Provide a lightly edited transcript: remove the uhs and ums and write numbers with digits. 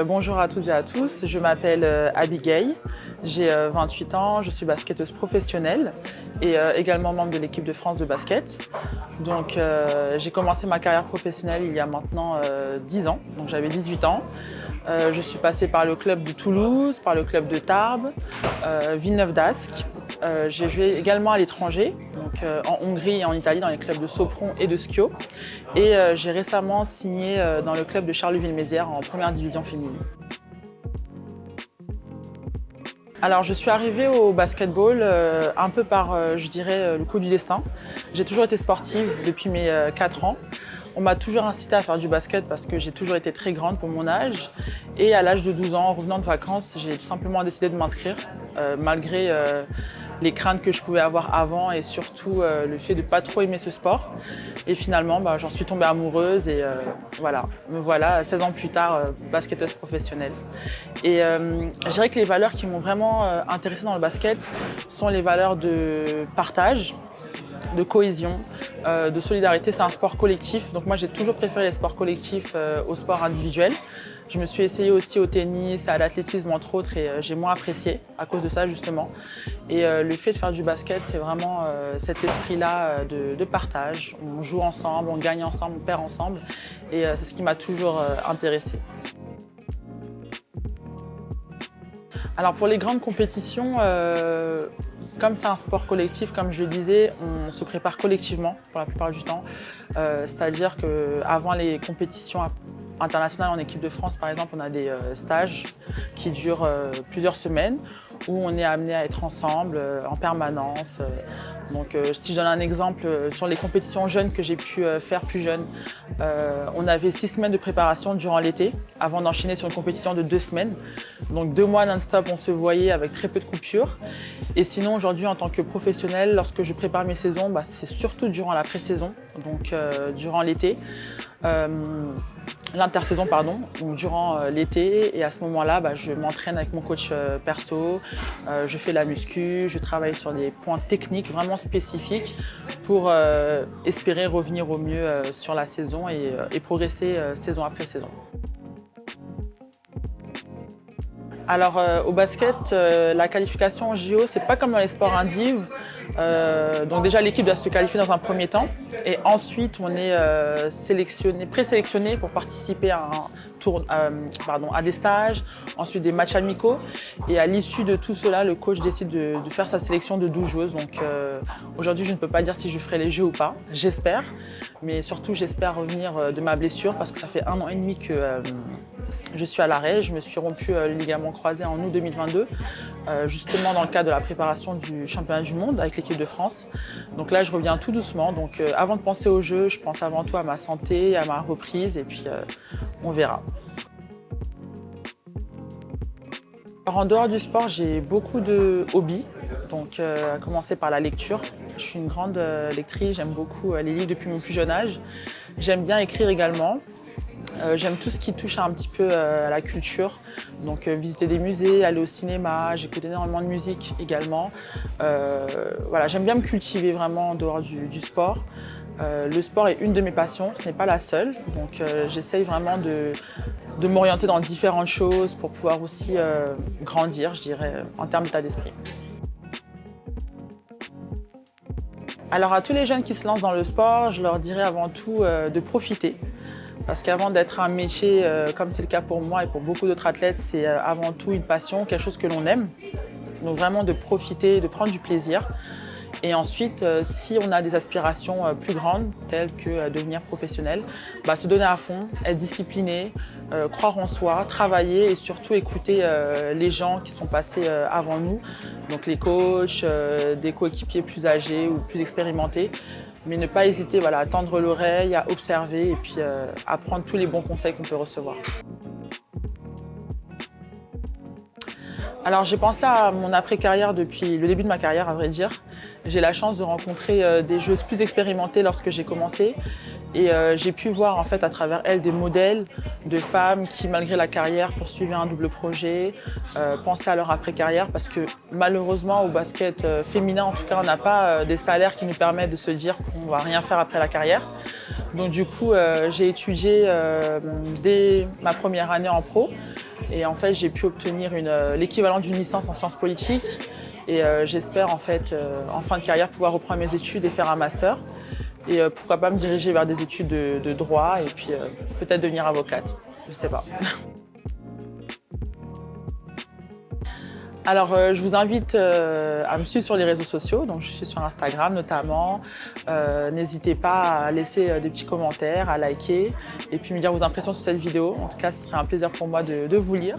Bonjour à toutes et à tous, je m'appelle Abigail, j'ai 28 ans, je suis basketteuse professionnelle et également membre de l'équipe de France de basket. J'ai commencé ma carrière professionnelle il y a maintenant 10 ans, donc j'avais 18 ans. Je suis passée par le club de Toulouse, par le club de Tarbes, Villeneuve d'Ascq. J'ai joué également à l'étranger, en Hongrie et en Italie, dans les clubs de Sopron et de Schio. Et j'ai récemment signé dans le club de Charleville-Mézières en première division féminine. Alors je suis arrivée au basketball un peu par, je dirais, le coup du destin. J'ai toujours été sportive depuis mes 4 ans. On m'a toujours incité à faire du basket parce que j'ai toujours été très grande pour mon âge. Et à l'âge de 12 ans, en revenant de vacances, j'ai tout simplement décidé de m'inscrire, malgré les craintes que je pouvais avoir avant et surtout le fait de ne pas trop aimer ce sport. Et finalement, j'en suis tombée amoureuse et voilà, me voilà 16 ans plus tard, basketteuse professionnelle. Et je dirais que les valeurs qui m'ont vraiment intéressée dans le basket sont les valeurs de partage, de cohésion, de solidarité. C'est un sport collectif, donc moi j'ai toujours préféré les sports collectifs aux sports individuels. Je me suis essayée aussi au tennis, à l'athlétisme entre autres et j'ai moins apprécié à cause de ça justement. Et le fait de faire du basket, c'est vraiment cet esprit-là de partage. On joue ensemble, on gagne ensemble, on perd ensemble et c'est ce qui m'a toujours intéressée. Alors pour les grandes compétitions, comme c'est un sport collectif, comme je le disais, on se prépare collectivement pour la plupart du temps. C'est-à-dire qu'avant les compétitions internationales en équipe de France, par exemple, on a des stages qui durent plusieurs semaines où on est amené à être ensemble en permanence. Si je donne un exemple, sur les compétitions jeunes que j'ai pu faire plus jeune, on avait 6 semaines de préparation durant l'été avant d'enchaîner sur une compétition de 2 semaines. Donc 2 mois non-stop, on se voyait avec très peu de coupures. Et sinon, aujourd'hui, en tant que professionnelle, lorsque je prépare mes saisons, c'est surtout durant la pré-saison, donc durant l'été. L'intersaison, pardon, donc durant l'été. Et à ce moment-là, je m'entraîne avec mon coach perso, je fais la muscu, je travaille sur des points techniques vraiment spécifiques pour espérer revenir au mieux sur la saison et progresser saison après saison. Alors au basket, la qualification au JO, c'est pas comme dans les sports indiv. Donc déjà l'équipe doit se qualifier dans un premier temps et ensuite on est présélectionné pour participer à à des stages, ensuite des matchs amicaux et à l'issue de tout cela, le coach décide de faire sa sélection de 12 joueuses. Donc aujourd'hui je ne peux pas dire si je ferai les Jeux ou pas, j'espère, mais surtout j'espère revenir de ma blessure parce que ça fait 1 an et demi que je suis à l'arrêt. Je me suis rompu le ligament croisé en août 2022, justement dans le cadre de la préparation du championnat du monde avec l'équipe de France. Donc là, je reviens tout doucement. Donc avant de penser au jeu, je pense avant tout à ma santé, à ma reprise et puis on verra. Alors, en dehors du sport, j'ai beaucoup de hobbies. Donc à commencer par la lecture. Je suis une grande lectrice, j'aime beaucoup les livres depuis mon plus jeune âge. J'aime bien écrire également. J'aime tout ce qui touche un petit peu à la culture, donc visiter des musées, aller au cinéma, j'écoute énormément de musique également. Voilà, j'aime bien me cultiver vraiment en dehors du sport. Le sport est une de mes passions, ce n'est pas la seule, donc j'essaye vraiment de m'orienter dans différentes choses pour pouvoir aussi grandir, je dirais, en termes d'état d'esprit. Alors à tous les jeunes qui se lancent dans le sport, je leur dirais avant tout de profiter. Parce qu'avant d'être un métier, comme c'est le cas pour moi et pour beaucoup d'autres athlètes, c'est avant tout une passion, quelque chose que l'on aime. Donc vraiment de profiter, de prendre du plaisir. Et ensuite, si on a des aspirations plus grandes, telles que devenir professionnel, se donner à fond, être discipliné, croire en soi, travailler et surtout écouter les gens qui sont passés avant nous. Donc les coachs, des coéquipiers plus âgés ou plus expérimentés. Mais ne pas hésiter à tendre l'oreille, à observer et puis à prendre tous les bons conseils qu'on peut recevoir. Alors j'ai pensé à mon après-carrière depuis le début de ma carrière, à vrai dire. J'ai la chance de rencontrer des joueuses plus expérimentées lorsque j'ai commencé Et j'ai pu voir en fait à travers elle des modèles de femmes qui, malgré la carrière, poursuivaient un double projet, pensaient à leur après-carrière parce que malheureusement au basket féminin, en tout cas, on n'a pas des salaires qui nous permettent de se dire qu'on ne va rien faire après la carrière. Donc du coup, j'ai étudié dès ma première année en pro et en fait j'ai pu obtenir l'équivalent d'une licence en sciences politiques et j'espère en fait en fin de carrière pouvoir reprendre mes études et faire un master. Et pourquoi pas me diriger vers des études de droit et puis peut-être devenir avocate, je sais pas. Alors je vous invite à me suivre sur les réseaux sociaux, donc je suis sur Instagram notamment. N'hésitez pas à laisser des petits commentaires, à liker et puis me dire vos impressions sur cette vidéo. En tout cas, ce serait un plaisir pour moi de vous lire.